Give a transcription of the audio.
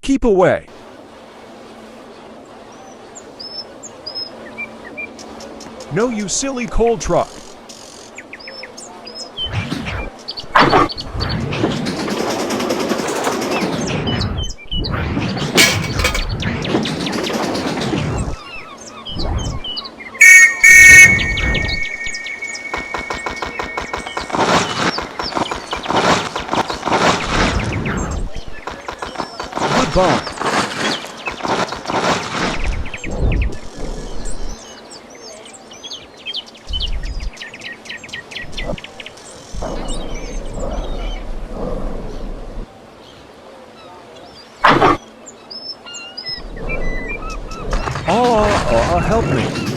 Keep away. No, you silly coal truck. Goodbye. Help me.